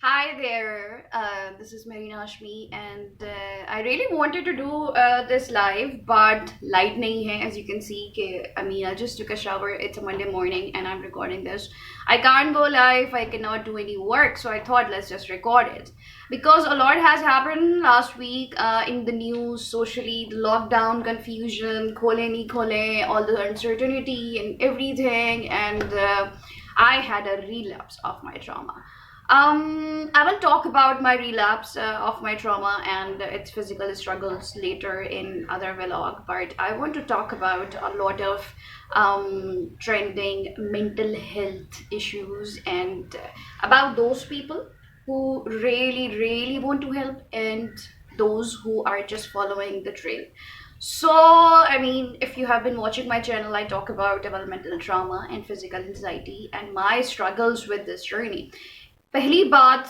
Hi there, this is Marina Ashmi, and I really wanted to do this live, but light nahi hai. As you can see, I just took a shower. It's a Monday morning, and I'm recording this. I can't go live. I cannot do any work, so I thought let's just record it because a lot has happened last week in the news, socially, the lockdown, confusion, khole nahi khole, all the uncertainty and everything, and I had a relapse of my trauma. I will talk about my relapse of my trauma and its physical struggles later in other vlog, but I want to talk about a lot of trending mental health issues and about those people who really, really want to help and those who are just following the trail. So, if you have been watching my channel, I talk about developmental trauma and physical anxiety and my struggles with this journey. पहली बात,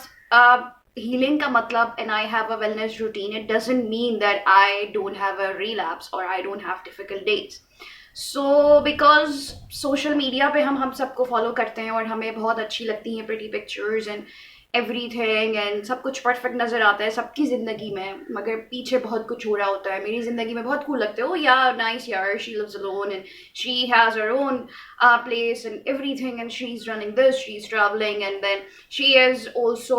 healing का मतलब and I have a wellness routine, it doesn't mean that I don't have a relapse or I don't have difficult days. So because social media पे हम सबको follow करते हैं और हमें बहुत अच्छी लगती हैं pretty pictures and everything and सब कुछ perfect नज़र आता है सबकी ज़िंदगी में, मगर पीछे बहुत कुछ हो रहा होता है. मेरी ज़िंदगी में बहुत cool लगता है. Oh yeah, nice यार, she lives alone and she has her own place and everything, and she's running this, she's traveling, and then she is also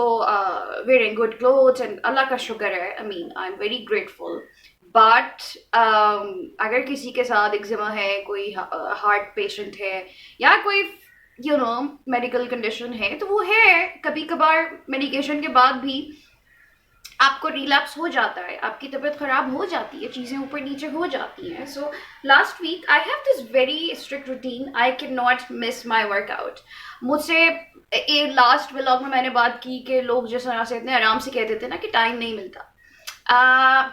wearing good clothes, and Allah ka shukar hai. I'm very grateful. But अगर किसी के साथ eczema है, कोई heart patient है या कोई medical condition है, तो वो है कभी कभार मेडिकेशन के बाद भी आपको रिलैप्स हो जाता है, आपकी तबीयत खराब हो जाती है, चीज़ें ऊपर नीचे हो जाती हैं. So last week I have this very strict routine. I can not miss my workout. मुझसे लास्ट व्लॉग में मैंने बात की कि लोग जिस तरह से इतने आराम से कह देते ना कि टाइम नहीं मिलता.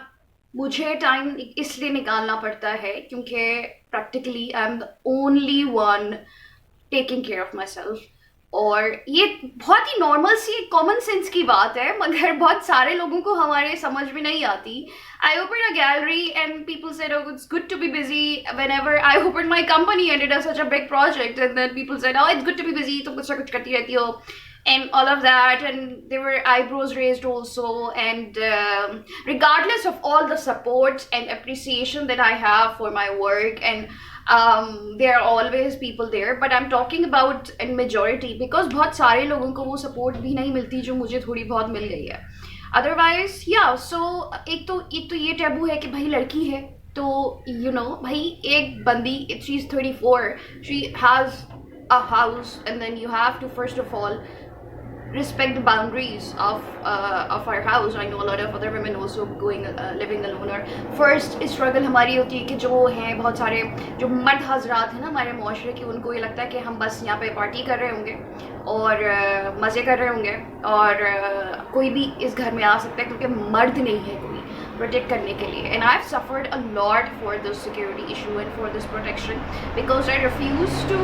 मुझे टाइम इसलिए निकालना पड़ता है क्योंकि practically I am the only one taking care of my self. और ये बहुत ही नॉर्मल सी कॉमन सेंस की बात है, मगर बहुत सारे लोगों को हमारे समझ में नहीं आती. I open a gallery and people said oh it's good to be busy. whenever I opened my company and it is such a big project, and then people said oh it's good to be busy, तुम कुछ ना कुछ करती रहती हो and all of that, and there were eyebrows raised also. And regardless of all the support and appreciation that I have for my work, and there are always people there, but I'm talking about in majority because बहुत सारे लोगों को वो support भी नहीं मिलती जो मुझे थोड़ी बहुत मिल गई है. Otherwise yeah, so एक तो ये टैबू है कि भाई लड़की है तो भाई एक बंदी, she's 34, she has a house, and then you have to first of all respect the boundaries of our house. I know a lot of other women also going living alone. और first struggle हमारी होती है कि जो हैं बहुत सारे जो मर्द हजरात हैं ना हमारे माशरे के, उनको ये लगता है कि हम बस यहाँ पे पार्टी कर रहे होंगे और मज़े कर रहे होंगे और कोई भी इस घर में आ सकता है क्योंकि मर्द नहीं है कोई प्रोटेक्ट करने के लिए. And I have suffered a lot for this security issue and for this protection because I refuse to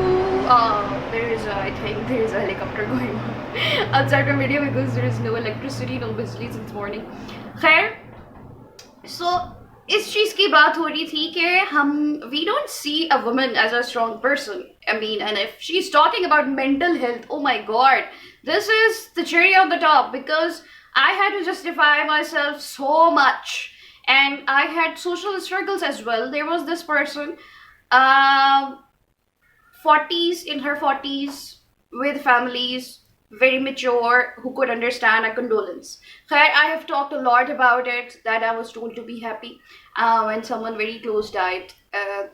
there is I think there is a helicopter going on outside my video because there is no electricity, no बिजली since morning. खैर, so इस चीज़ की बात हो रही थी कि हम we don't see a woman as a strong person. And if she's talking about mental health, oh my god, this is the cherry on the top because I had to justify myself so much, and I had social struggles as well. There was this person, 40s, in her 40s, with families, very mature, who could understand a condolence. I have talked a lot about it, that I was told to be happy when someone very close died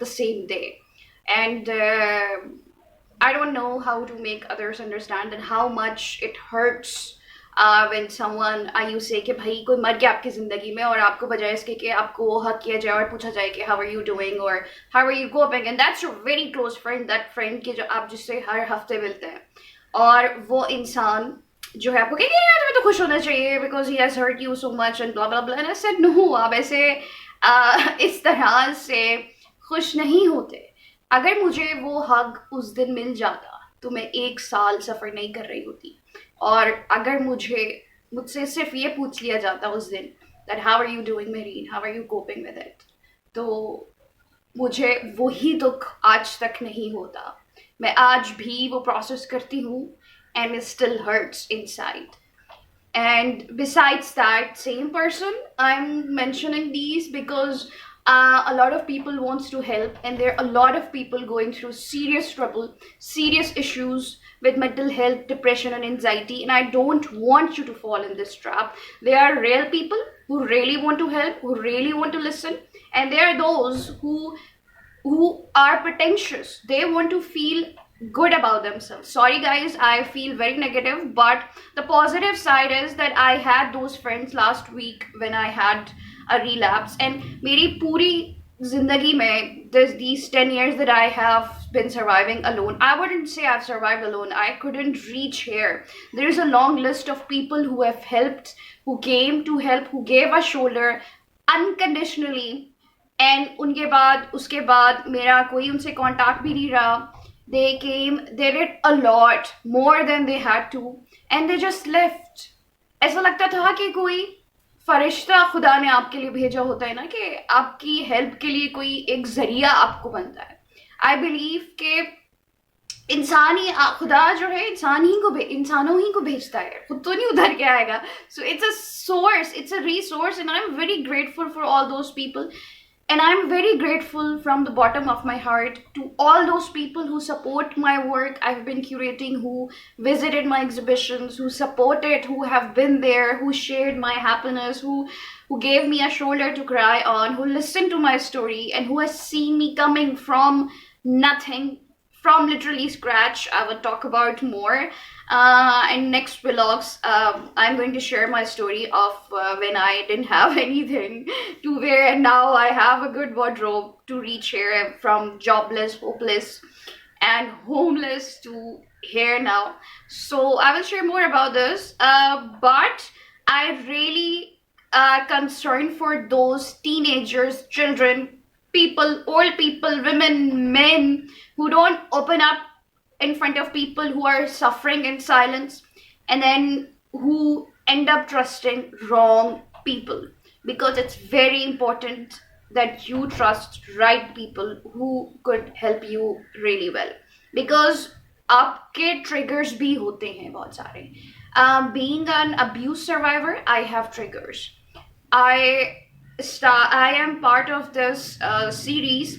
the same day. And I don't know how to make others understand and how much it hurts when someone you say कि भाई कोई मर गया आपकी ज़िंदगी में और आपको बजाय इसके कि आपको हक किया जाए और पूछा जाए कि how are you doing or how are you coping, and that's your very close friend, that friend के जो आप जिससे हर हफ्ते मिलते हैं, और वो इंसान जो है आपको कहेंगे यार तुम्हें तो खुश होना चाहिए because he has hurt you so much and blah blah blah. And I said no, आप ऐसे इस तरह से खुश नहीं होते. अगर मुझे वो हक उस दिन मिल जाता तो मैं 1 साल सफ़र नहीं कर रही होती. और अगर मुझसे सिर्फ ये पूछ लिया जाता उस दिन that how are you doing Marine, how are you coping with it, तो मुझे वही दुख आज तक नहीं होता. मैं आज भी वो प्रोसेस करती हूँ and it still hurts inside. And besides that same person, I'm mentioning these because a lot of people wants to help, and there are a lot of people going through serious trouble, serious issues with mental health, depression, and anxiety. And I don't want you to fall in this trap. There are real people who really want to help, who really want to listen, and there are those who are pretentious. They want to feel good about themselves. Sorry guys, I feel very negative, but the positive side is that I had those friends last week when I had a relapse, and मेरी पूरी जिंदगी में there's these 10 years that I have been surviving alone. I wouldn't say I've survived alone. I couldn't reach here. There's a long list of people who have helped, who came to help, who gave a shoulder unconditionally, and उनके बाद उसके बाद मेरा कोई उनसे contact भी नहीं रहा. They came, they did a lot more than they had to, and they just left. ऐसा लगता था कि कोई फरिश्ता खुदा ने आपके लिए भेजा होता है ना, कि आपकी हेल्प के लिए कोई एक जरिया आपको बनता है. आई बिलीव के इंसान ही, खुदा जो है इंसानों ही को भेजता है, खुद तो नहीं उधर के आएगा. So it's a source, it's a resource, and I am very grateful for all those people. And I'm very grateful from the bottom of my heart to all those people who support my work I've been curating, who visited my exhibitions, who supported, who have been there, who shared my happiness, who gave me a shoulder to cry on, who listened to my story, and who has seen me coming from nothing, from literally scratch. I will talk about more in next vlogs. I'm going to share my story of when I didn't have anything to wear, and now I have a good wardrobe to reach here, from jobless, hopeless, and homeless to here now. So I will share more about this, but I really concerned for those teenagers, children, people, old people, women, men, who don't open up in front of people who are suffering in silence, and then who end up trusting wrong people. Because it's very important that you trust right people who could help you really well. Because आपके triggers भी होते हैं बहुत सारे. Being an abuse survivor, I have triggers. I am part of this series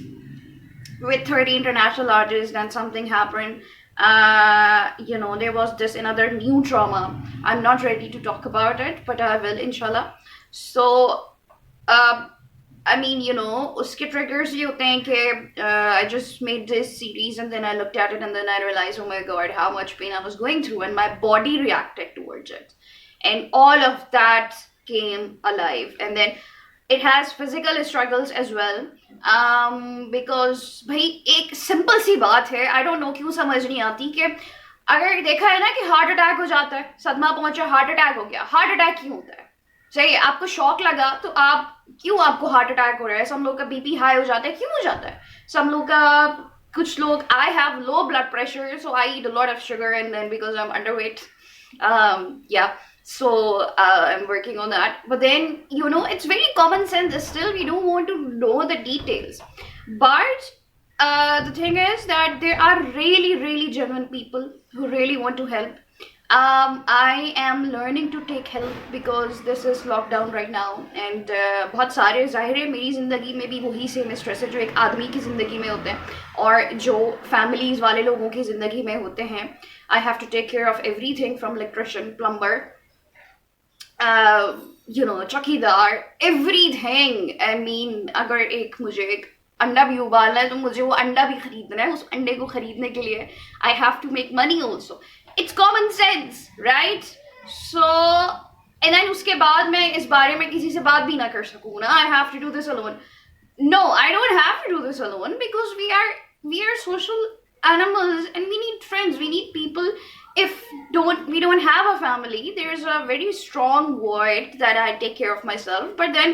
with 30 international artists, and something happened. There was this another new trauma. I'm not ready to talk about it, but I will, inshallah. So, uske triggers ye hote hain ki I just made this series, and then I looked at it, and then I realized, oh my god, how much pain I was going through, and my body reacted towards it. And all of that came alive. And then it has physical struggles as well, because भाई एक simple सी बात है, I don't know क्यों समझ नहीं आती, कि अगर देखा है ना कि हार्ट अटैक हो जाता है, सदमा पहुंचा, हार्ट अटैक हो गया. हार्ट अटैक क्यों होता है? सही, आपको शॉक लगा तो आपको हार्ट अटैक हो रहा है. सम लोग का बीपी हाई हो जाता है, क्यों हो जाता है? सम लोग का, कुछ लोग, I have low blood pressure, so I eat a lot of sugar, and then because I am underweight, so I'm working on that. But then, it's very common sense. Still, we don't want to know the details. But the thing is that there are really, really genuine people who really want to help. I am learning to take help because this is lockdown right now, and बहुत सारे, जाहिर है मेरी ज़िंदगी में भी वही same stress है जो एक आदमी की ज़िंदगी में होते हैं, और जो फैमिलीज़ वाले लोगों की ज़िंदगी में होते हैं. I have to take care of everything from electrician, plumber, चौकीदार, एवरीथिंग. आई मीन, अगर मुझे एक अंडा भी उबालना है तो मुझे वो अंडा भी खरीदना है. उस अंडे को खरीदने के लिए I have to make money also. It's common sense, right? So and then उसके बाद मैं इस बारे में किसी से बात भी ना कर सकूँ ना. I have to do this alone. No, I don't have to do this alone, because we are social animals, and we need friends, we need people. If we don't have a family, there's a very strong void that I take care of myself. But then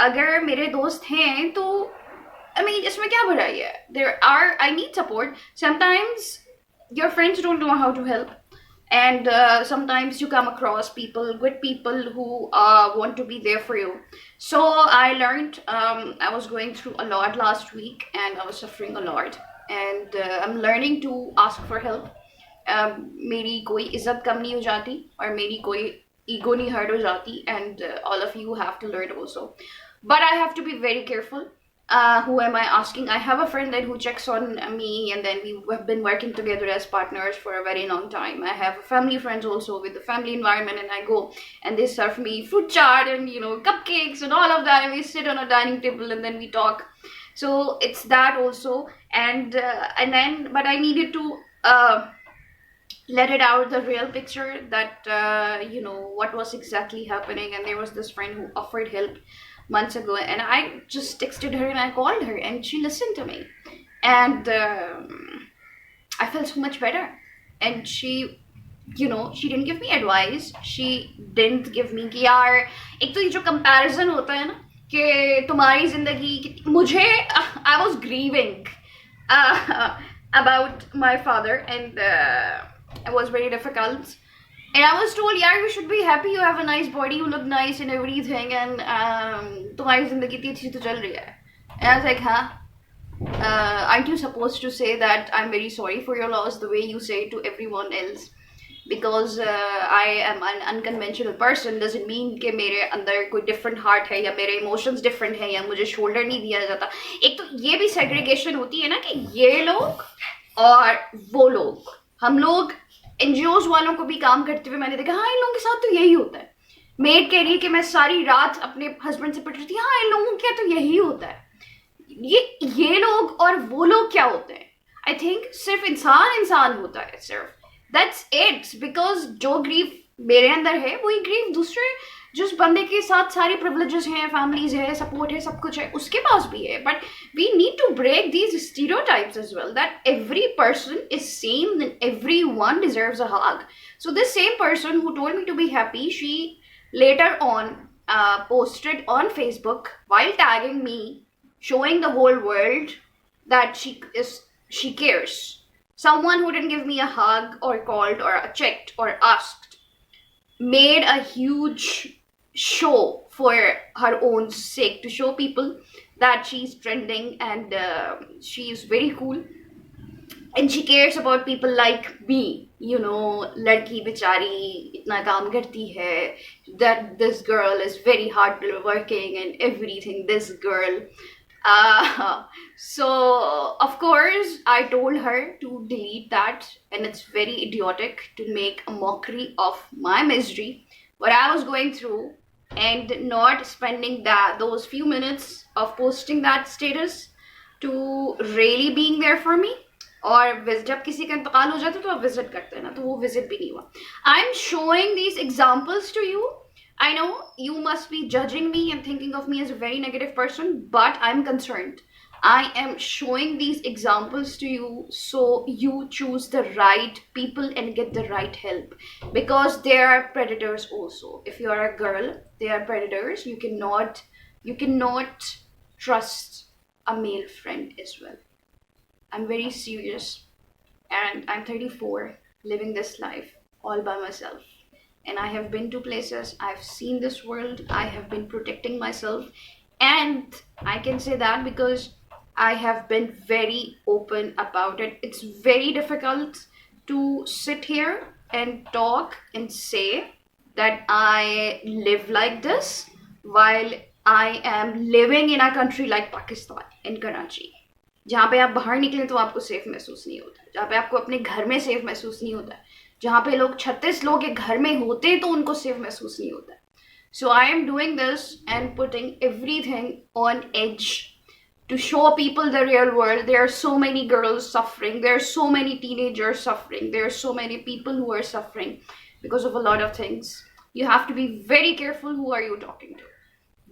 अगर मेरे दोस्त हैं तो I mean, इसमें क्या बुराई है? I need support. Sometimes your friends don't know how to help, and sometimes you come across good people who want to be there for you. So I learned, I was going through a lot last week, and I was suffering a lot, and I'm learning to ask for help. मेरी कोई इज्जत कम नहीं हो जाती और मेरी कोई ego नहीं hurt हो जाती, and all of you have to learn also. But I have to be very careful. Who am I asking? I have a friend then who checks on me, and then we have been working together as partners for a very long time. I have family friends also with the family environment, and I go and they serve me fruit chaat and cupcakes and all of that, and we sit on a dining table and then we talk. So it's that also, and then but I needed to let it out the real picture that what was exactly happening. And there was this friend who offered help months ago, and I just texted her and I called her and she listened to me, and I felt so much better. And she didn't give me advice, she didn't give me कि यार एक तो ये जो comparison होता है ना कि तुम्हारी जिंदगी मुझे I was grieving about my father, and it was very difficult. And I was told, yeah, you should be happy, you have a nice body, you look nice and everything, and तुम्हारी जिंदगी इतनी अच्छी तो चल रही है. And I was like, huh? Aren't you supposed to say that I'm very sorry for your loss the way you say to everyone else? Because I am an unconventional person doesn't mean कि मेरे अंदर कोई different heart है या मेरे emotions different है या मुझे shoulder नहीं दिया जाता. एक तो ये भी segregation होती है ना कि ये लोग और वो लोग. हम लोग NGOs वालों को भी काम करते हुए मैंने देखा, हाँ इन लोगों के साथ तो यही होता है. मेड कह रही है कि मैं सारी रात अपने हस्बैंड से पिट रही थी, हाँ इन लोगों के तो यही होता है. ये लोग और वो लोग क्या होते हैं? आई थिंक सिर्फ इंसान होता है, सिर्फ दैट्स इट. बिकॉज जो ग्रीफ मेरे अंदर है वही ग्रीफ दूसरे जिस बंदे के साथ सारी प्रिविलेजेस हैं, फैमिलीज है, सपोर्ट है, सब कुछ है, उसके पास भी है. But we need to break these stereotypes as well that every person is same and every one deserves a hug. So this same person who told me to be happy, she later on posted on Facebook while tagging me, showing the whole world that she cares. Someone who didn't give me a hug or called or checked or asked made a huge show for her own sake to show people that she's trending and she is very cool and she cares about people like me. लड़की बेचारी इतना काम करती है, that this girl is very hard working and everything, this girl. So of course I told her to delete that, and it's very idiotic to make a mockery of my misery, what I was going through, and not spending those few minutes of posting that status to really being there for me. और जब किसी का इंतकाल हो जाता है तो आप विजिट करते हैं ना, तो वो विजिट भी नहीं हुआ. I am showing these examples to you. I know you must be judging me and thinking of me as a very negative person, but I'm concerned. I am showing these examples to you so you choose the right people and get the right help, because there are predators also. If you are a girl, there are predators. You cannot trust a male friend as well. I'm very serious, and I'm 34, living this life all by myself. And I have been to places, I've seen this world, I have been protecting myself. And I can say that because I have been very open about it. It's very difficult to sit here and talk and say that I live like this while I am living in a country like Pakistan, in Karachi. जहाँ पे आप बाहर निकलें तो आपको safe महसूस नहीं होता, जहाँ पे आपको अपने घर में सेफ महसूस नहीं होता, जहाँ पे लोग 36 लोग एक घर में होते तो उनको सेफ महसूस नहीं होता. So I am doing this and putting everything on edge to show people the real world. There are so many girls suffering, there are so many teenagers suffering, there are so many people who are suffering because of a lot of things. You have to be very careful who are you talking to.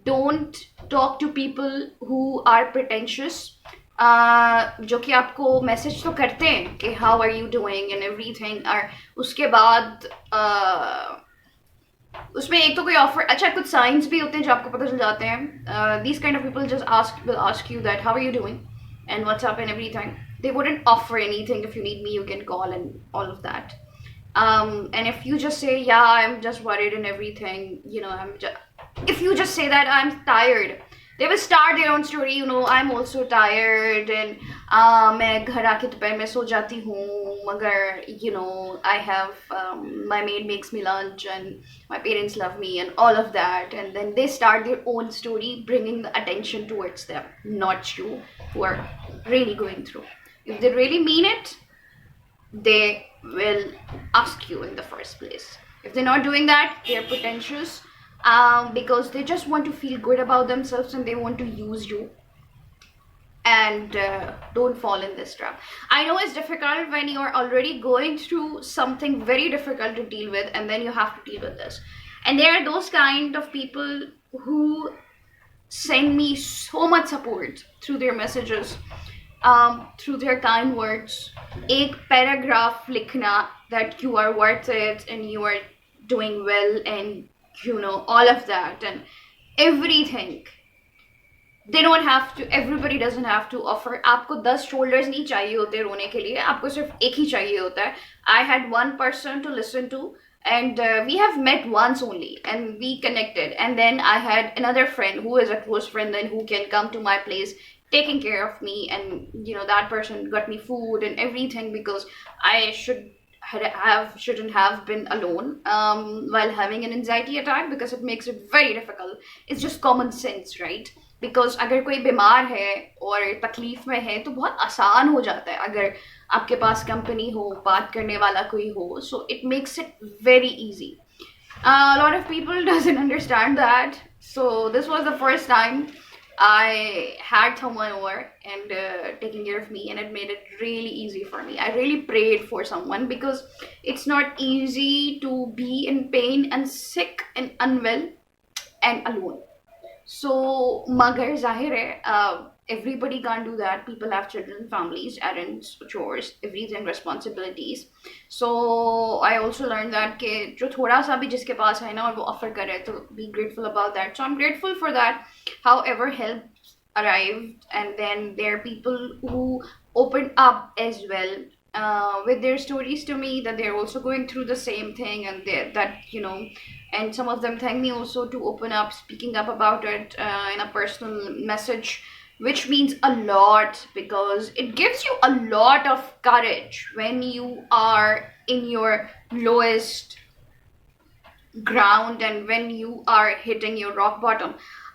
Don't talk to people who are pretentious, जो कि आपको message तो करते हैं कि how are you doing and everything, और उसके बाद उसमें एक तो कोई ऑफर, अच्छा कुछ साइंस भी होते हैं जो आपको पता चल जाते हैं. These kind of people just will ask you that how are you doing and what's up and everything. They wouldn't offer anything. If you need me, you can call and all of that. And if you just say, yeah, I'm just worried and everything, if you just say that I'm tired, They will start their own story, I'm also tired, and मैं घर आके दोपहर में सो जाती हूँ, मगर I have my maid makes me lunch and my parents love me and all of that, and then they start their own story, bringing the attention towards them, not you, who are really going through. If they really mean it, they will ask you in the first place. If they're not doing that, they're pretentious, because they just want to feel good about themselves and they want to use you. And don't fall in this trap. I know it's difficult when you're already going through something very difficult to deal with, and then you have to deal with this. And there are those kind of people who send me so much support through their messages, through their kind words. एक paragraph लिखना that you are worth it and you are doing well, and all of that and everything. They don't have to, everybody doesn't have to offer. आपको 10 shoulders नहीं चाहिए होते रोने के लिए, आपको सिर्फ एक ही चाहिए होता है. I had one person to listen to, and we have met once only and we connected, and then I had another friend who is a close friend and who can come to my place taking care of me, and that person got me food and everything, because I shouldn't have been alone while having an anxiety attack, because it makes it very difficult. It's just common sense, right? Because अगर कोई बीमार है और तकलीफ में है तो बहुत आसान हो जाता है अगर आपके पास कंपनी हो, बात करने वाला कोई हो. So it makes it very easy. A lot of people doesn't understand that. So this was the first time I had someone over and taking care of me, and it made it really easy for me. I really prayed for someone, because it's not easy to be in pain and sick and unwell and alone. So magar zahir hai, everybody can't do that. People have children, families, errands, chores, everything, responsibilities. So I also learned that ke jo thoda sa bhi jiske paas hai na aur wo offer kare, to be grateful about that. So I'm grateful for that. However, help arrived, and then there are people who opened up as well with their stories to me, that they're also going through the same thing, and and some of them thank me also to open up, speaking up about it in a personal message, which means a lot, because it gives you a lot of courage when you are in your lowest ground and when you are hitting your rock bottom.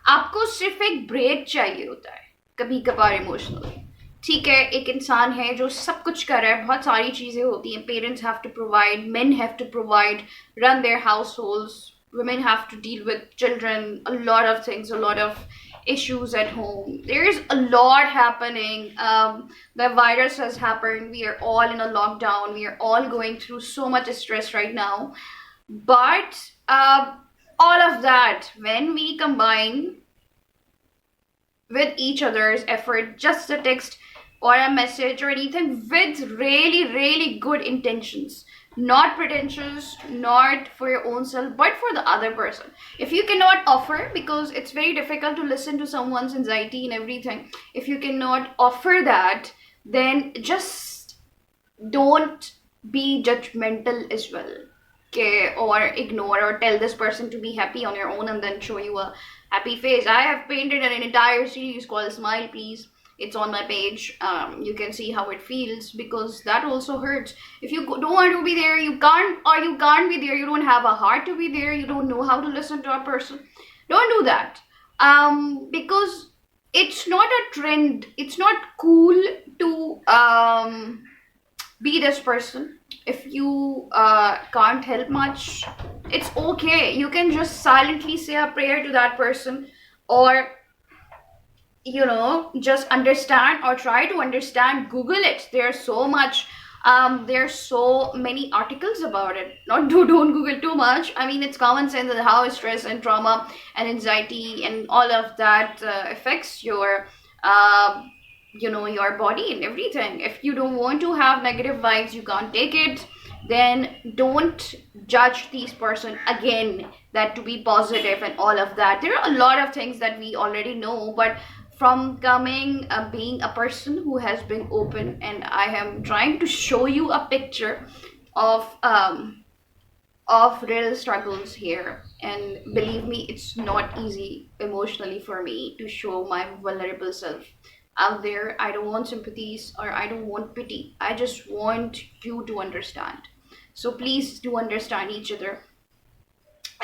आपको सिर्फ एक break चाहिए होता है कभी कभार emotionally. ठीक है, एक इंसान है जो सब कुछ कर रहा है, बहुत सारी चीज़ें होती हैं. Parents have to provide, men have to provide, run their households, women have to deal with children, a lot of things, a lot of issues at home. There is a lot happening. The virus has happened. We are all in a lockdown. We are all going through so much stress right now. But all of that, when we combine with each other's effort, just a text or a message or anything with really, really good intentions, not pretentious, not for your own self, but for the other person. If you cannot offer, because it's very difficult to listen to someone's anxiety and everything, if you cannot offer that, then just don't be judgmental as well, okay? Or ignore, or tell this person to be happy on your own and then show you a happy face. I have painted an entire series called Smile Please. It's on my page. You can see how it feels, because that also hurts. If you don't want to be there, you can't be there, you don't have a heart to be there, you don't know how to listen to a person, don't do that. Because it's not a trend, it's not cool to be this person. If you can't help much, it's okay. You can just silently say a prayer to that person, or just understand, or try to understand. Google it. There's so many articles about it. Don't Google too much. I mean, it's common sense that how stress and trauma and anxiety and all of that affects your your body and everything. If you don't want to have negative vibes, you can't take it, then don't judge these person again that to be positive and all of that. There are a lot of things that we already know, but from being a person who has been open, and I am trying to show you a picture of of real struggles here, and believe me, it's not easy emotionally for me to show my vulnerable self out there. I don't want sympathies or I don't want pity. I just want you to understand. So please do understand each other,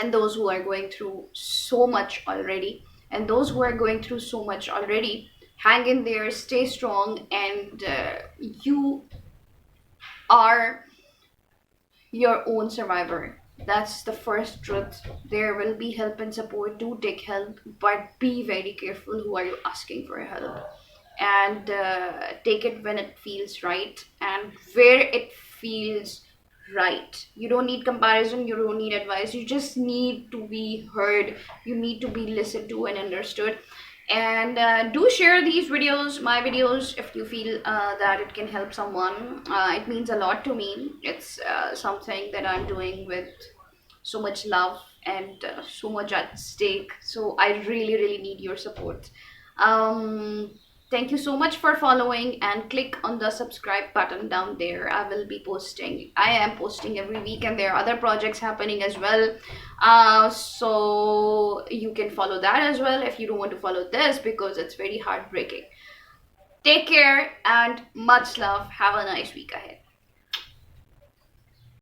and those who are going through so much already, and those who are going through so much already, hang in there, stay strong, and you are your own survivor. That's the first truth. There will be help and support. Do take help, but be very careful who are you asking for help, and take it when it feels right and where it feels right. You don't need comparison. You don't need advice. You just need to be heard. You need to be listened to and understood. And do share these videos, my videos, if you feel that it can help someone. It means a lot to me. It's something that I'm doing with so much love and so much at stake. So I really, really need your support. Um, Thank you so much for following, and click on the subscribe button down there. I am posting every week, and there are other projects happening as well. So you can follow that as well if you don't want to follow this, because it's very heartbreaking. Take care and much love. Have a nice week ahead.